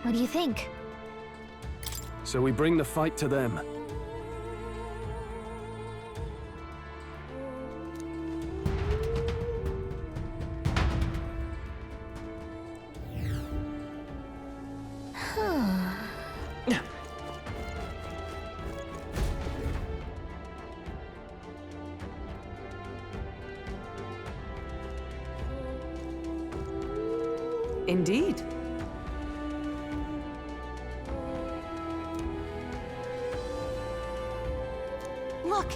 What do you think? So we bring the fight to them. Indeed. Look!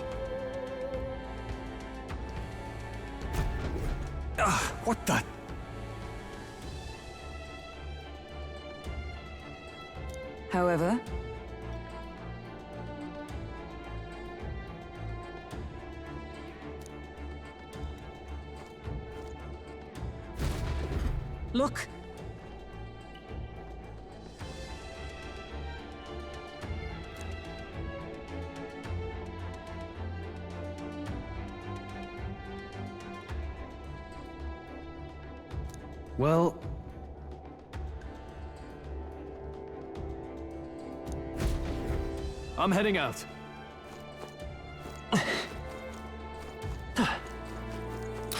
What the? However, look. Well... I'm heading out.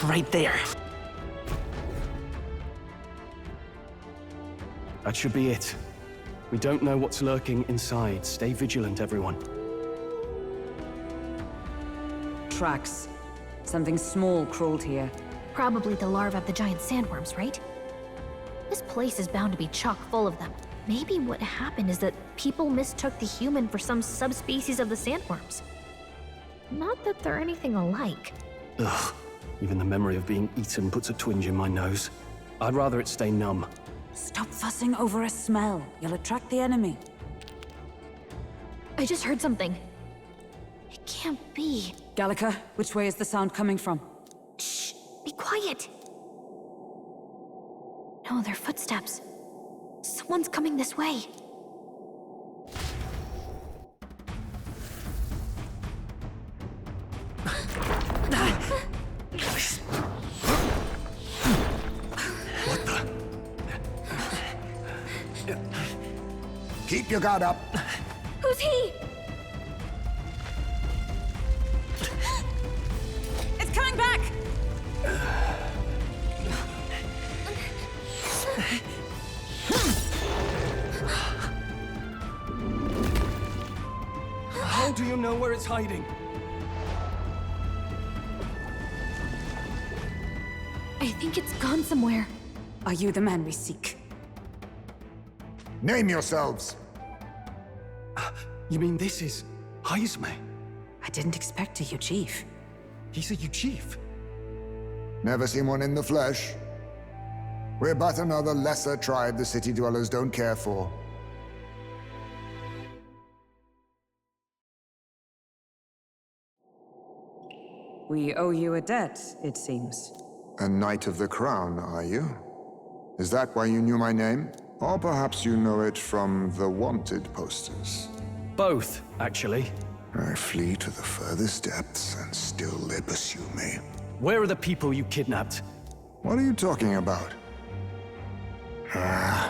Right there. That should be it. We don't know what's lurking inside. Stay vigilant, everyone. Tracks. Something small crawled here. Probably the larvae of the giant sandworms, right? This place is bound to be chock full of them. Maybe what happened is that people mistook the human for some subspecies of the sandworms. Not that they're anything alike. Ugh. Even the memory of being eaten puts a twinge in my nose. I'd rather it stay numb. Stop fussing over a smell. You'll attract the enemy. I just heard something. It can't be. Gallica, which way is the sound coming from? Shh! Be quiet! No, they're footsteps. Someone's coming this way. What the? Keep your guard up. Who's he? It's coming back! How do you know where it's hiding? I think it's gone somewhere. Are you the man we seek? Name yourselves. You mean this is Heisme? I didn't expect a chief. He's a chief. Never seen one in the flesh. We're but another lesser tribe the city dwellers don't care for. We owe you a debt, it seems. A Knight of the Crown, are you? Is that why you knew my name? Or perhaps you know it from the wanted posters? Both, actually. I flee to the furthest depths, and still they pursue me. Where are the people you kidnapped? What are you talking about?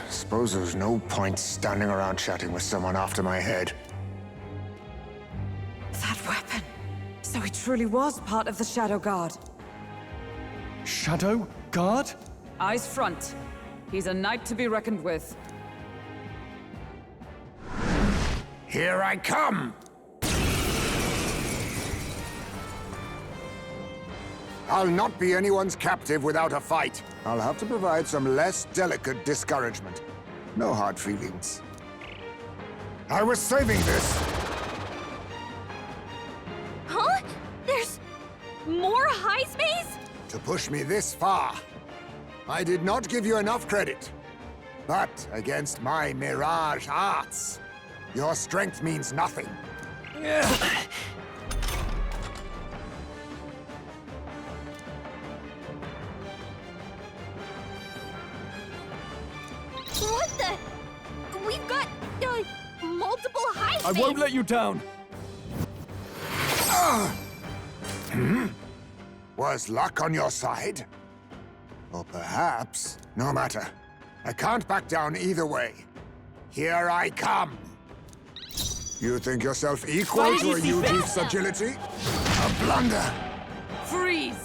Suppose there's no point standing around chatting with someone after my head. That weapon! So he truly was part of the Shadow Guard. Shadow Guard? Eyes front. He's a knight to be reckoned with. Here I come! I'll not be anyone's captive without a fight. I'll have to provide some less delicate discouragement. No hard feelings. I was saving this. Huh? There's more Heismes? To push me this far. I did not give you enough credit. But against my mirage arts, your strength means nothing. What the? We've got, multiple Heismes! I won't let you down! Was luck on your side? Or perhaps, no matter. I can't back down either way. Here I come. You think yourself equal to a Yuji's agility? A blunder. Freeze!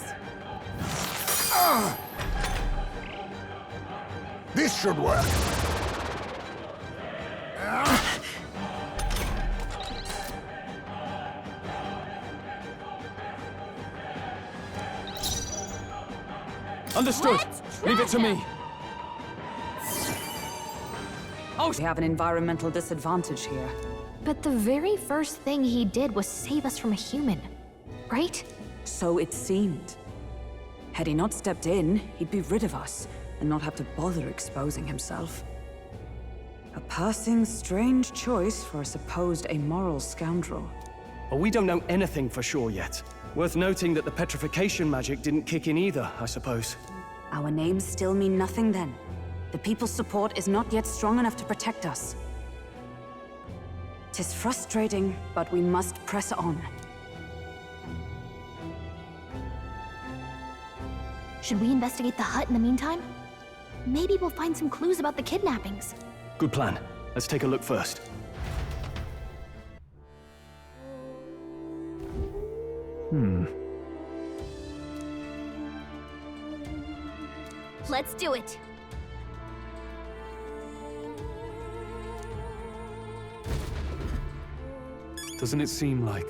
This should work. Understood. Leave it to me. Oh, we have an environmental disadvantage here. But the very first thing he did was save us from a human, right? So it seemed. Had he not stepped in, he'd be rid of us and not have to bother exposing himself. A passing strange choice for a supposed amoral scoundrel. Well, we don't know anything for sure yet. Worth noting that the petrification magic didn't kick in either, I suppose. Our names still mean nothing then. The people's support is not yet strong enough to protect us. 'Tis frustrating, but we must press on. Should we investigate the hut in the meantime? Maybe we'll find some clues about the kidnappings. Good plan. Let's take a look first. Let's do it. Doesn't it seem like...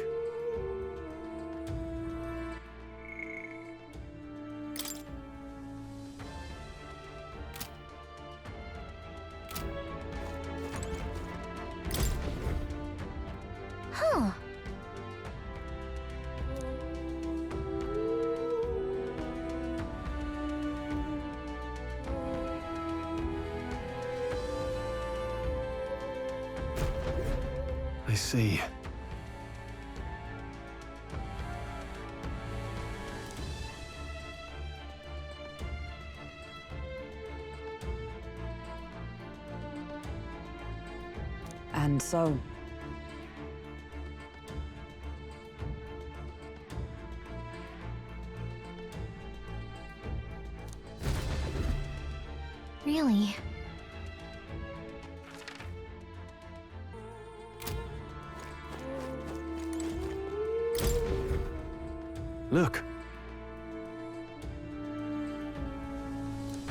Huh. I see. And so, Really? Look.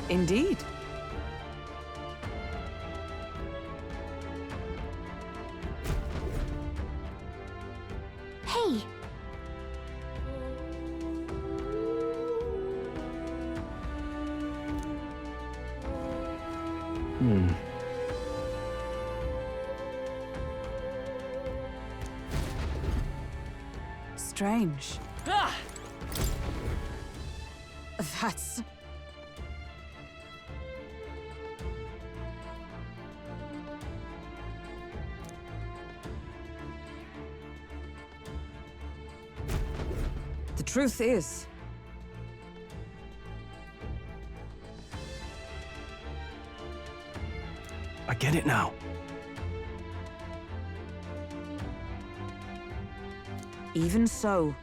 indeed. Hey! Strange. That's... The truth is, I get it now. even so,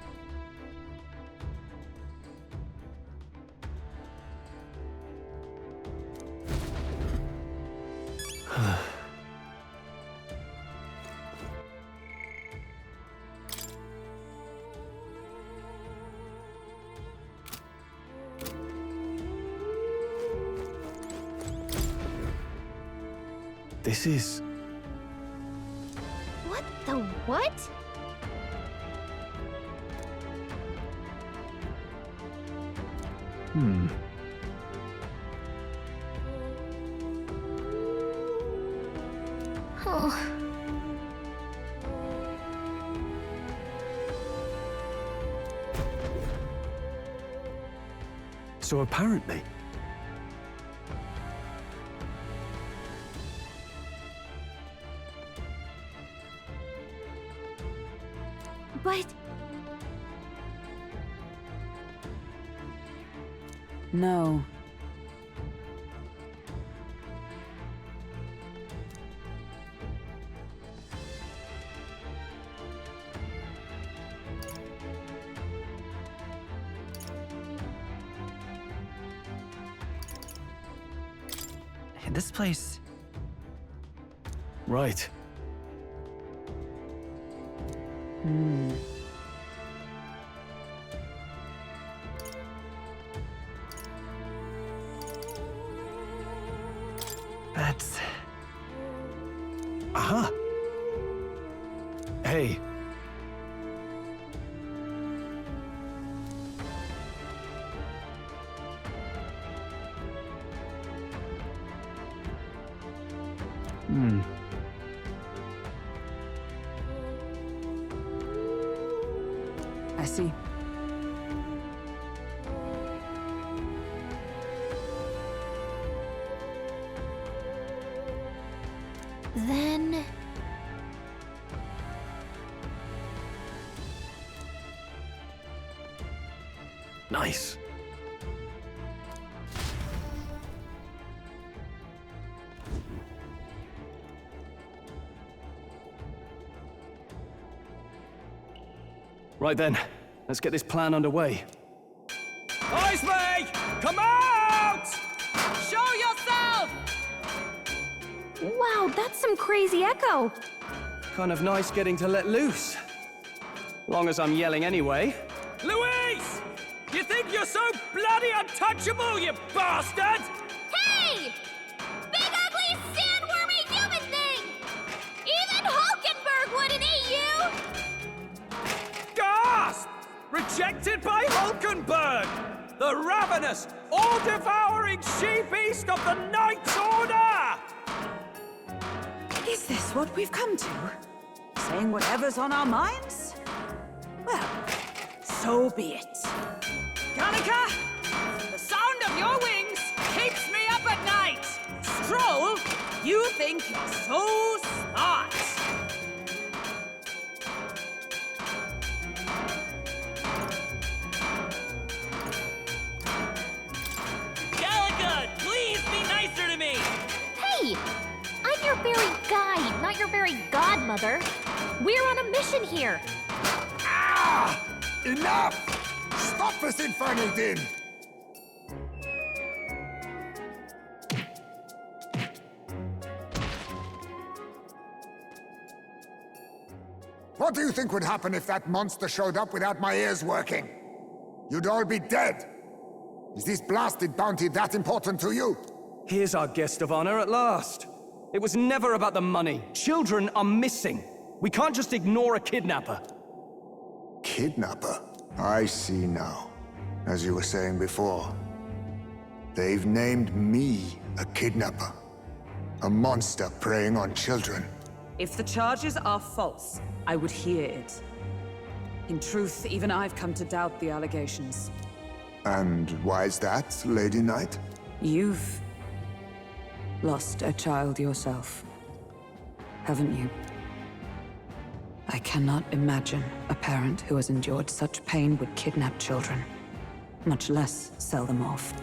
This is... What the what? Oh. So apparently... But... no. This place... Right. That's... Aha! Hey. I see. Then... Nice. Right then, let's get this plan underway. Eyes me! Come out! Show yourself! Wow, that's some crazy echo. Kind of nice getting to let loose. Long as I'm yelling anyway. Louise! You think you're so bloody untouchable, you bastard? Hey! Big ugly sandwormy human thing! Even Hulkenberg wouldn't eat you! Gasp! Rejected by Hulkenberg! The ravenous, all-devouring she-beast of the Knight's Order! Is this what we've come to? Saying whatever's on our minds? Well, so be it. Kanika! The sound of your wings keeps me up at night! Stroll, you think you're so smart! Calica, please be nicer to me! Hey! I'm your fairy guide, not your fairy godmother. We're on a mission here. Ah! Enough! Stop this infernal din! What do you think would happen if that monster showed up without my ears working? You'd all be dead. Is this blasted bounty that important to you? Here's our guest of honor at last. It was never about the money. Children are missing. We can't just ignore a kidnapper. Kidnapper? I see now. As you were saying before, they've named me a kidnapper. A monster preying on children. If the charges are false, I would hear it. In truth, even I've come to doubt the allegations. And why is that, Lady Knight? You've lost a child yourself, haven't you? I cannot imagine a parent who has endured such pain would kidnap children, much less sell them off.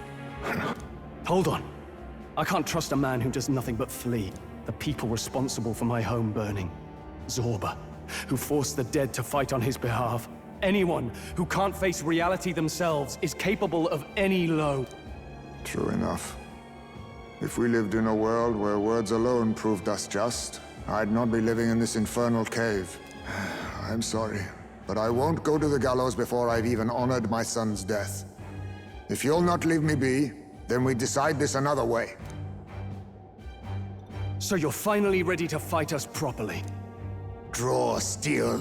Hold on. I can't trust a man who does nothing but flee. The people responsible for my home burning. Zorba, who forced the dead to fight on his behalf. Anyone who can't face reality themselves is capable of any low. True enough. If we lived in a world where words alone proved us just, I'd not be living in this infernal cave. I'm sorry, but I won't go to the gallows before I've even honored my son's death. If you'll not leave me be, then we decide this another way. So you're finally ready to fight us properly. Draw steel.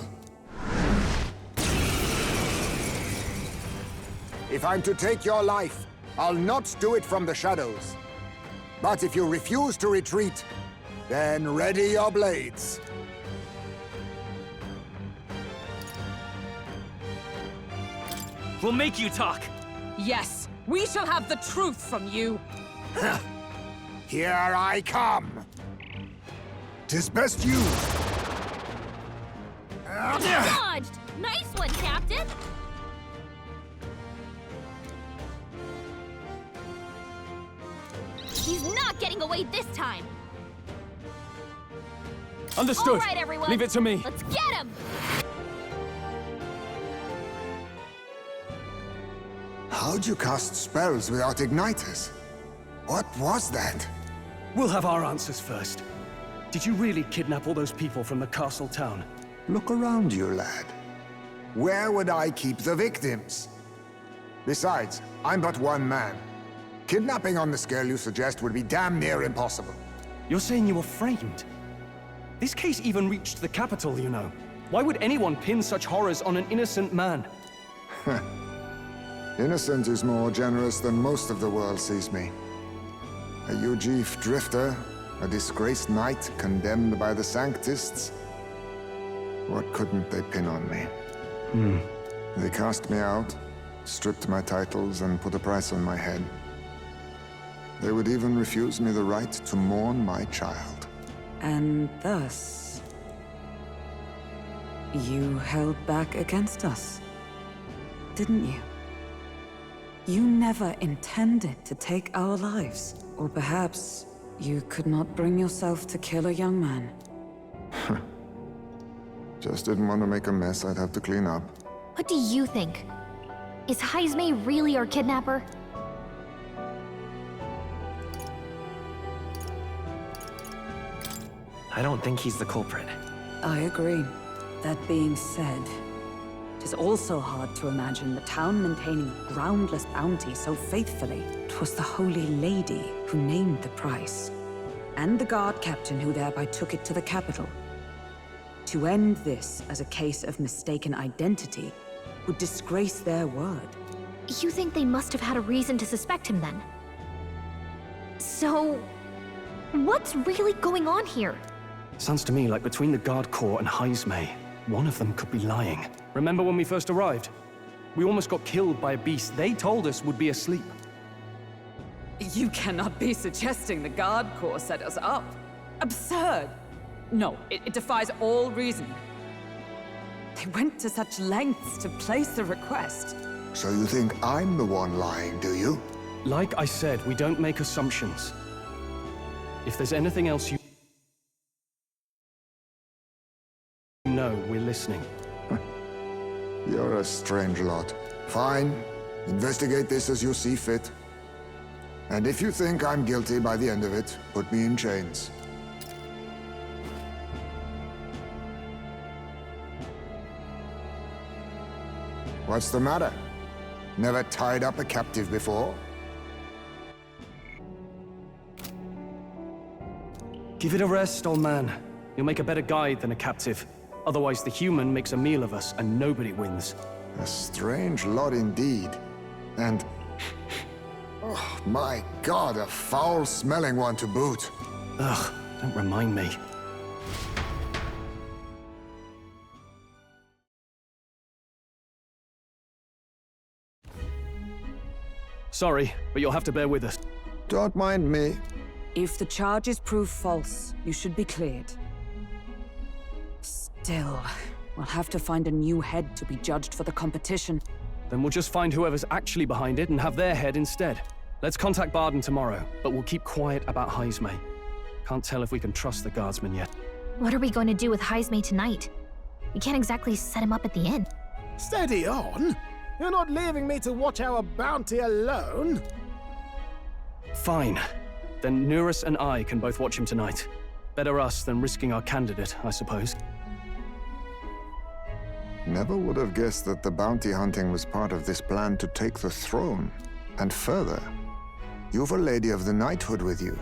If I'm to take your life, I'll not do it from the shadows. But if you refuse to retreat, then ready your blades. We'll make you talk! Yes, we shall have the truth from you. Here I come. 'Tis best you. Dodged! Nice one, Captain! He's not getting away this time! Understood. All right, everyone. Leave it to me. Let's get him! How'd you cast spells without igniters? What was that? We'll have our answers first. Did you really kidnap all those people from the castle town? Look around you, lad. Where would I keep the victims? Besides, I'm but one man. Kidnapping on the scale you suggest would be damn near impossible. You're saying you were framed? This case even reached the capital, you know. Why would anyone pin such horrors on an innocent man? Innocent is more generous than most of the world sees me. A Ujif drifter, a disgraced knight condemned by the Sanctists. What couldn't they pin on me? They cast me out, stripped my titles, and put a price on my head. They would even refuse me the right to mourn my child. And thus, you held back against us, didn't you? You never intended to take our lives. Or perhaps you could not bring yourself to kill a young man. Just didn't want to make a mess I'd have to clean up. What do you think? Is Heismay really our kidnapper? I don't think he's the culprit. I agree. That being said, it is also hard to imagine the town maintaining a groundless bounty so faithfully. It was the Holy Lady who named the price, and the guard captain who thereby took it to the capital. To end this as a case of mistaken identity would disgrace their word. You think they must have had a reason to suspect him then? So, what's really going on here? Sounds to me like between the Guard Corps and Heismay, one of them could be lying. Remember when we first arrived? We almost got killed by a beast they told us would be asleep. You cannot be suggesting the Guard Corps set us up. Absurd! No, it defies all reason. They went to such lengths to place the request. So you think I'm the one lying, do you? Like I said, we don't make assumptions. If there's anything else you know, we're listening. You're a strange lot. Fine. Investigate this as you see fit. And if you think I'm guilty by the end of it, put me in chains. What's the matter? Never tied up a captive before? Give it a rest, old man. You'll make a better guide than a captive. Otherwise, the human makes a meal of us, and nobody wins. A strange lot indeed. And... oh, my God, a foul-smelling one to boot. Ugh, don't remind me. Sorry, but you'll have to bear with us. Don't mind me. If the charges prove false, you should be cleared. Still, we'll have to find a new head to be judged for the competition. Then we'll just find whoever's actually behind it and have their head instead. Let's contact Barden tomorrow, but we'll keep quiet about Heismay. Can't tell if we can trust the guardsman yet. What are we going to do with Heismay tonight? We can't exactly set him up at the inn. Steady on! You're not leaving me to watch our bounty alone! Fine. Then Nurus and I can both watch him tonight. Better us than risking our candidate, I suppose. Never would have guessed that the bounty hunting was part of this plan to take the throne. And further, you've a Lady of the Knighthood with you.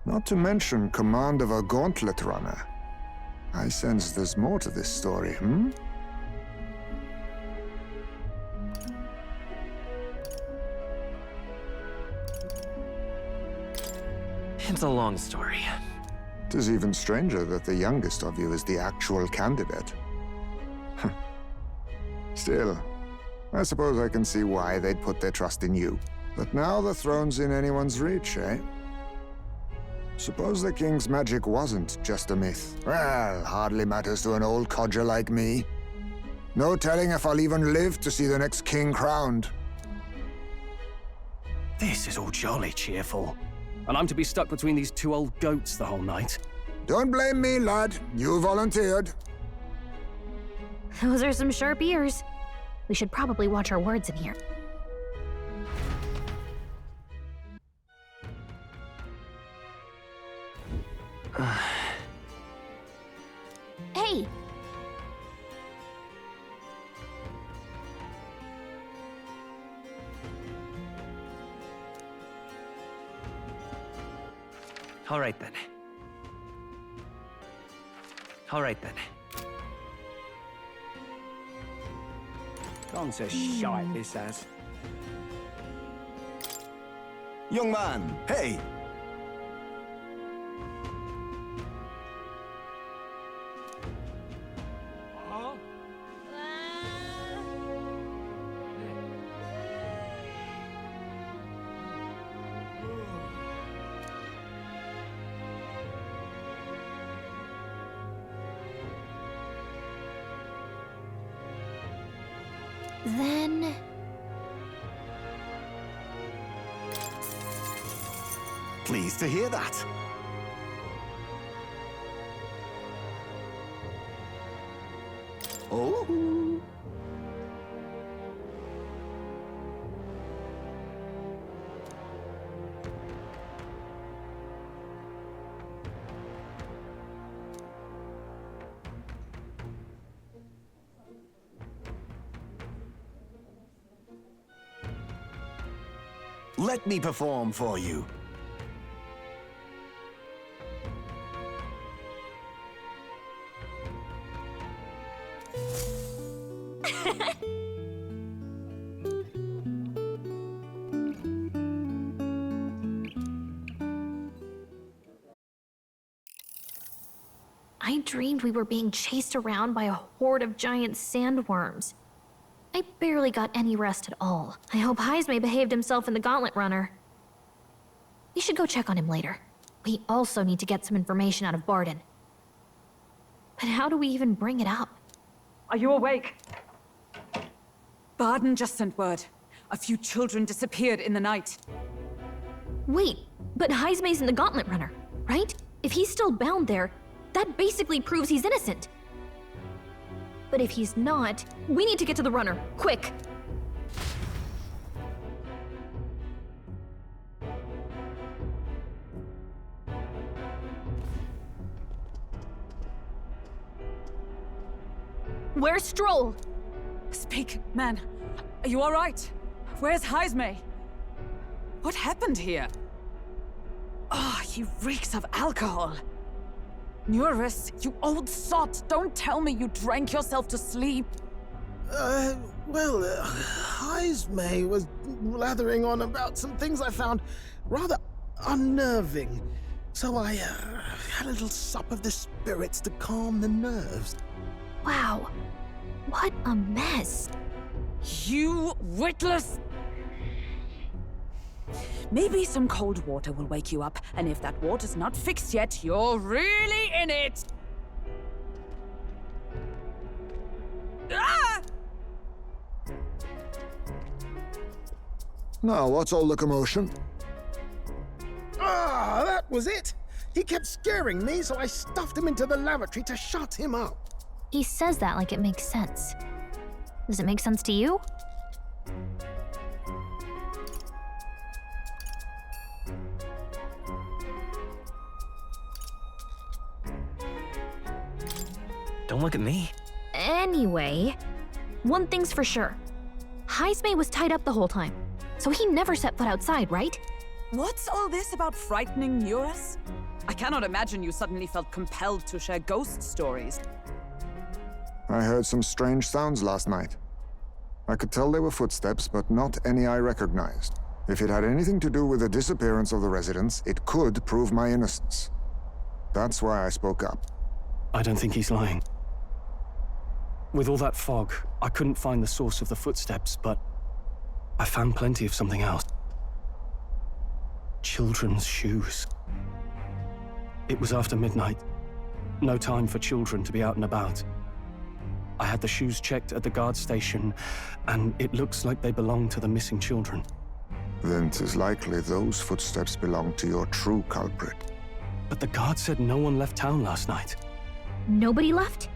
Not to mention command of a gauntlet runner. I sense there's more to this story, It's a long story. It is even stranger that the youngest of you is the actual candidate. Still, I suppose I can see why they'd put their trust in you. But now the throne's in anyone's reach, eh? Suppose the king's magic wasn't just a myth. Well, hardly matters to an old codger like me. No telling if I'll even live to see the next king crowned. This is all jolly cheerful. And I'm to be stuck between these two old goats the whole night. Don't blame me, lad. You volunteered. Those are some sharp ears. We should probably watch our words in here. Hey! All right then. All right then. Gone to shite, this has. Young man, hey! Then... Pleased to hear that. Oh. Let me perform for you. I dreamed we were being chased around by a horde of giant sandworms. I barely got any rest at all. I hope Heismay behaved himself in the Gauntlet Runner. We should go check on him later. We also need to get some information out of Barden. But how do we even bring it up? Are you awake? Barden just sent word. A few children disappeared in the night. Wait, but Heismay's in the Gauntlet Runner, right? If he's still bound there, that basically proves he's innocent. But if he's not, we need to get to the runner, quick! Where's Stroll? Speak, man. Are you all right? Where's Heismay? What happened here? Ah, he reeks of alcohol. Neurus, you old sot, don't tell me you drank yourself to sleep. Heismay was blathering on about some things I found rather unnerving. So I had a little sup of the spirits to calm the nerves. Wow, what a mess. You witless... Maybe some cold water will wake you up, and if that water's not fixed yet, you're really in it! Ah! Now, what's all the commotion? Ah, that was it! He kept scaring me, so I stuffed him into the lavatory to shut him up. He says that like it makes sense. Does it make sense to you? Don't look at me. Anyway, one thing's for sure. Heismay was tied up the whole time, so he never set foot outside, right? What's all this about frightening Neurus? I cannot imagine you suddenly felt compelled to share ghost stories. I heard some strange sounds last night. I could tell they were footsteps, but not any I recognized. If it had anything to do with the disappearance of the residents, it could prove my innocence. That's why I spoke up. I don't think he's lying. With all that fog, I couldn't find the source of the footsteps, but I found plenty of something else. Children's shoes. It was after midnight. No time for children to be out and about. I had the shoes checked at the guard station, and it looks like they belong to the missing children. Then 'tis likely those footsteps belong to your true culprit. But the guard said no one left town last night. Nobody left?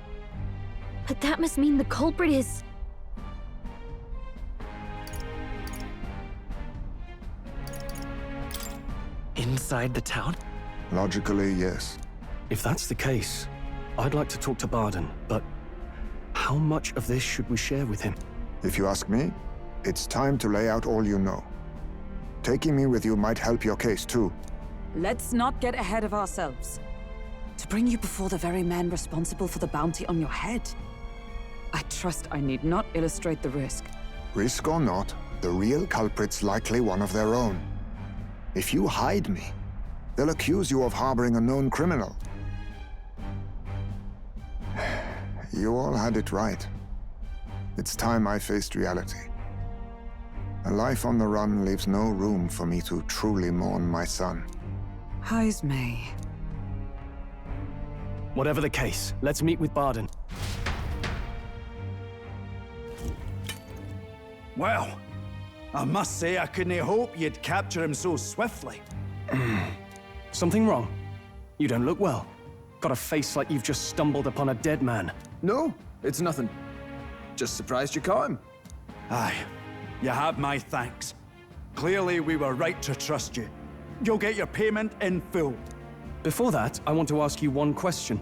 But that must mean the culprit is... Inside the town? Logically, yes. If that's the case, I'd like to talk to Barden, but how much of this should we share with him? If you ask me, it's time to lay out all you know. Taking me with you might help your case too. Let's not get ahead of ourselves. To bring you before the very man responsible for the bounty on your head. I trust I need not illustrate the risk. Risk or not, the real culprit's likely one of their own. If you hide me, they'll accuse you of harboring a known criminal. You all had it right. It's time I faced reality. A life on the run leaves no room for me to truly mourn my son. Heismay. Whatever the case, let's meet with Barden. Well, I must say I couldn't hope you'd capture him so swiftly. Something wrong? You don't look well. Got a face like you've just stumbled upon a dead man. No, it's nothing. Just surprised you caught him. Aye, you have my thanks. Clearly we were right to trust you. You'll get your payment in full. Before that, I want to ask you one question.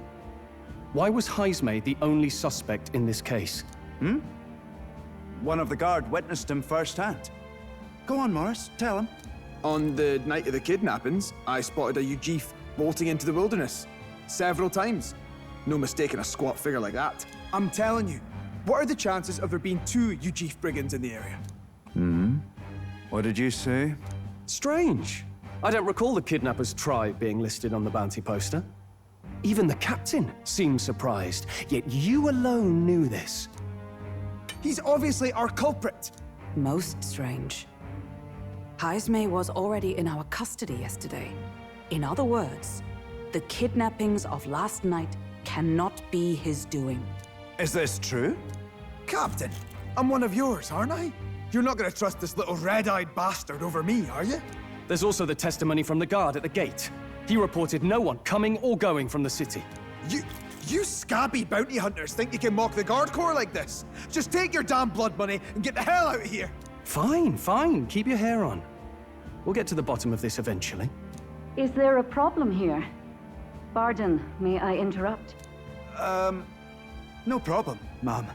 Why was Heismay the only suspect in this case? One of the guard witnessed him firsthand. Go on, Morris, tell him. On the night of the kidnappings, I spotted a Ujif bolting into the wilderness. Several times. No mistaking a squat figure like that. I'm telling you, what are the chances of there being 2 Ujif brigands in the area? What did you say? Strange. I don't recall the kidnapper's tribe being listed on the bounty poster. Even the captain seemed surprised, yet you alone knew this. He's obviously our culprit. Most strange. Heismay was already in our custody yesterday. In other words, the kidnappings of last night cannot be his doing. Is this true? Captain, I'm one of yours, aren't I? You're not gonna trust this little red-eyed bastard over me, are you? There's also the testimony from the guard at the gate. He reported no one coming or going from the city. You scabby bounty hunters think you can mock the Guard Corps like this? Just take your damn blood money and get the hell out of here! Fine, fine. Keep your hair on. We'll get to the bottom of this eventually. Is there a problem here? Barden, may I interrupt? No problem, ma'am.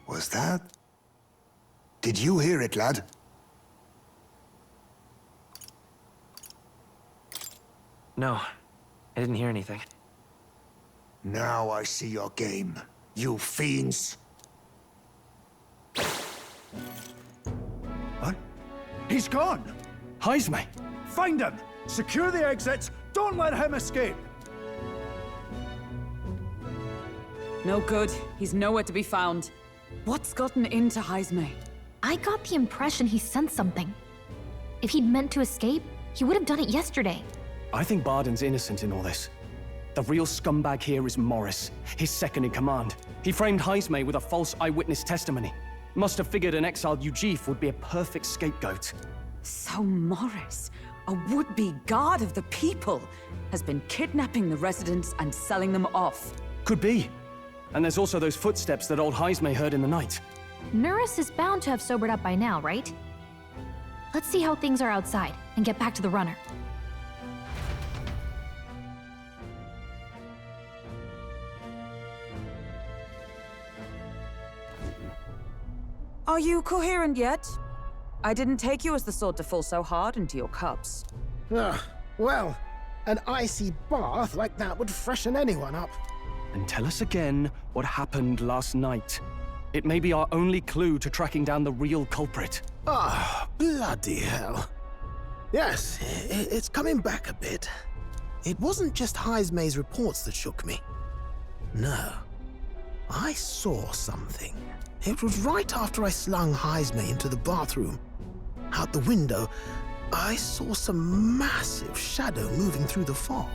Was that? Did you hear it, lad? No, I didn't hear anything. Now I see your game, you fiends. What? He's gone! Heismay! Find him! Secure the exits! Don't let him escape! No good. He's nowhere to be found. What's gotten into Heismay? I got the impression he sensed something. If he'd meant to escape, he would have done it yesterday. I think Barden's innocent in all this. The real scumbag here is Morris, his second in command. He framed Heismay with a false eyewitness testimony. Must have figured an exiled Ujif would be a perfect scapegoat. So Morris, a would-be guard of the people, has been kidnapping the residents and selling them off. Could be. And there's also those footsteps that old Heismay heard in the night. Nurse is bound to have sobered up by now, right? Let's see how things are outside and get back to the runner. Are you coherent yet? I didn't take you as the sort to fall so hard into your cups. Well, an icy bath like that would freshen anyone up. And tell us again what happened last night. It may be our only clue to tracking down the real culprit. Bloody hell. Yes, it's coming back a bit. It wasn't just Heismay's reports that shook me. No. I saw something. It was right after I slung Heismay into the bathroom. Out the window, I saw some massive shadow moving through the fog.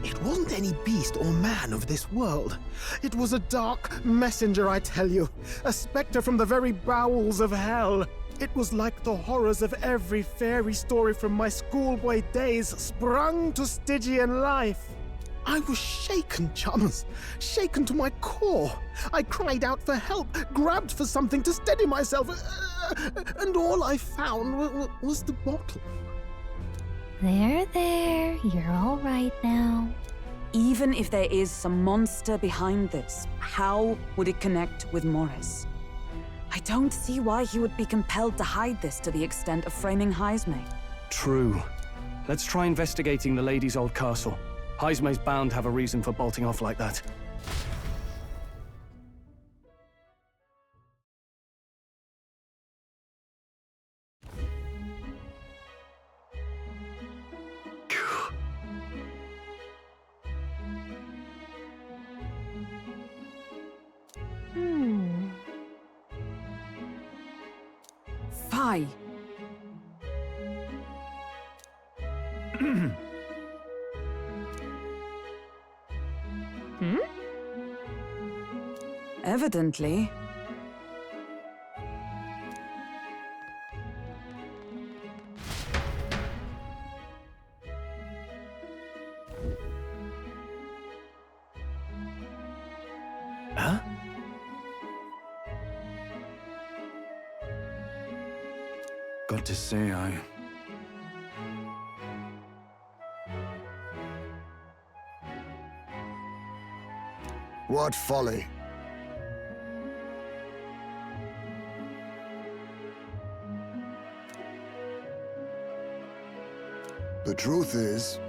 It wasn't any beast or man of this world. It was a dark messenger, I tell you. A specter from the very bowels of hell. It was like the horrors of every fairy story from my schoolboy days sprung to Stygian life. I was shaken, chums. Shaken to my core. I cried out for help, grabbed for something to steady myself, and all I found was the bottle. There. You're all right now. Even if there is some monster behind this, how would it connect with Morris? I don't see why he would be compelled to hide this to the extent of framing Heisme. True. Let's try investigating the lady's old castle. Heisme's bound to have a reason for bolting off like that. Fi. Evidently. Huh? Got to say, What folly. The truth is,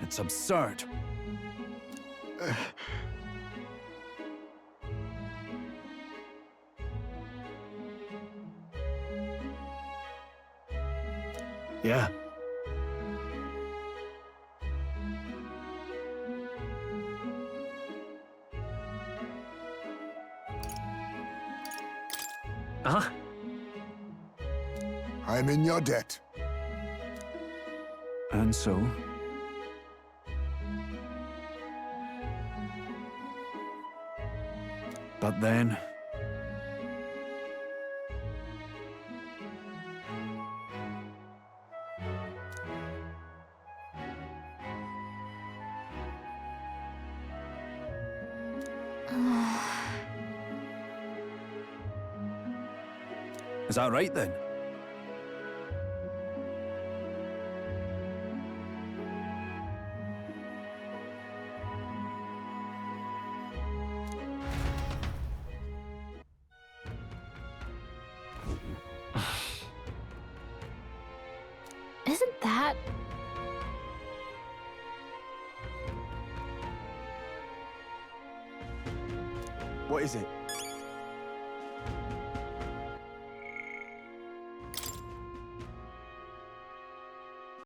it's absurd. Yeah. Uh-huh. I'm in your debt. And so? But then... Is that right then? Isn't that... What is it?